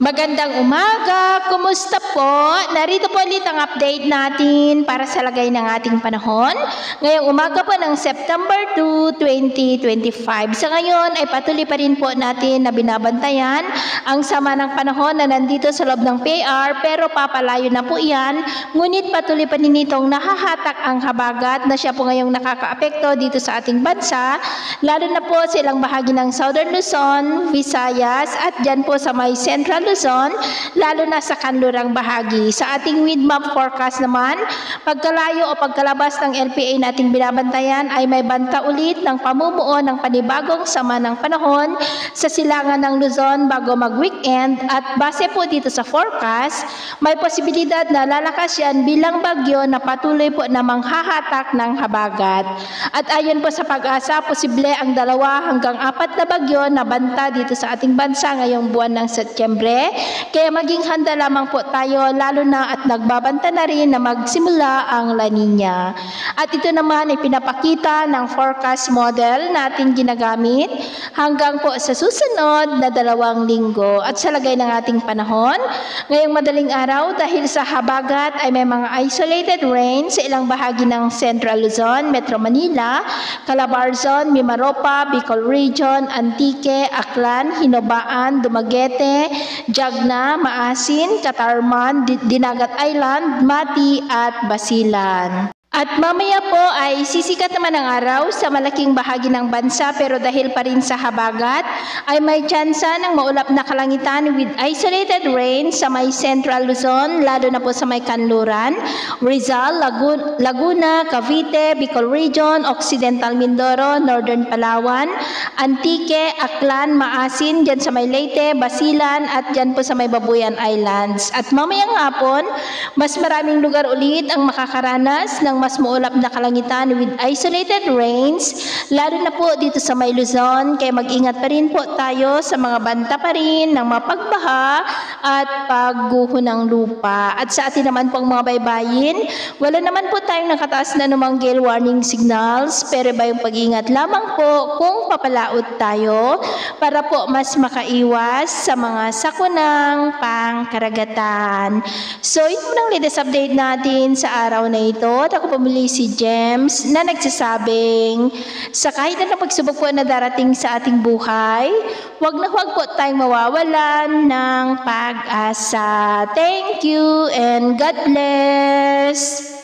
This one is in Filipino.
Magandang umaga! Kumusta po? Narito po ulit ang update natin para sa lagay ng ating panahon. Ngayong umaga po ng September 2, 2025. Sa ngayon ay patuloy pa rin po natin na binabantayan ang sama ng panahon na nandito sa loob ng PAR pero papalayo na po yan. Ngunit patuloy pa rin itong nahahatak ang habagat na siya po ngayong nakakaapekto dito sa ating bansa. Lalo na po sa ilang bahagi ng Southern Luzon, Visayas at dyan po sa may Central Luzon, lalo na sa kanlurang bahagi. Sa ating wind map forecast naman, pagkalayo o pagkalabas ng LPA nating binabantayan ay may banta ulit ng pamumuo ng panibagong sama ng panahon sa silangan ng Luzon bago mag-weekend at base po dito sa forecast, may posibilidad na lalakas yan bilang bagyo na patuloy po na manghahatak ng habagat. At ayon po sa pag-asa, posible ang 2 hanggang 4 na bagyo na banta dito sa ating bansa ngayong buwan ng Setyembre. Kaya maging handa lamang po tayo lalo na at nagbabanta na rin na magsimula ang La Nina. At ito naman ay pinapakita ng forecast model natin ginagamit hanggang po sa susunod na 2 linggo. At sa lagay ng ating panahon, ngayong madaling araw dahil sa habagat ay may mga isolated rain sa ilang bahagi ng Central Luzon, Metro Manila, Calabarzon, Mimaropa, Bicol Region, Antique, Aklan, Hinobaan, Dumaguete, Jagna, Maasin, Catarman, Dinagat Island, Mati at Basilan. At mamaya po ay sisikat naman ang araw sa malaking bahagi ng bansa pero dahil pa rin sa habagat ay may tsansa ng maulap na kalangitan with isolated rain sa may Central Luzon, lalo na po sa may Kanluran, Rizal, Laguna, Cavite, Bicol Region, Occidental Mindoro, Northern Palawan, Antique, Aklan, Maasin, dyan sa may Leyte, Basilan at dyan po sa may Babuyan Islands. At mamayang hapon, mas maraming lugar ulit ang makakaranas ng mas maulap na kalangitan with isolated rains, lalo na po dito sa may Luzon, kaya mag-ingat pa rin po tayo sa mga banta pa rin ng mapagbaha at pagguho ng lupa. At sa atin naman pong mga baybayin, wala naman po tayong nakataas na numang gale warning signals, pero ba yung pag-ingat lamang po kung papalaot tayo para po mas makaiwas sa mga sakunang pangkaragatan. So, ito ang latest update natin sa araw na ito. At ako pumuli si James na nagsasabing sa kahit na pagsubok po na darating sa ating buhay, huwag na huwag po tayong mawawalan ng pag-asa. Thank you and God bless!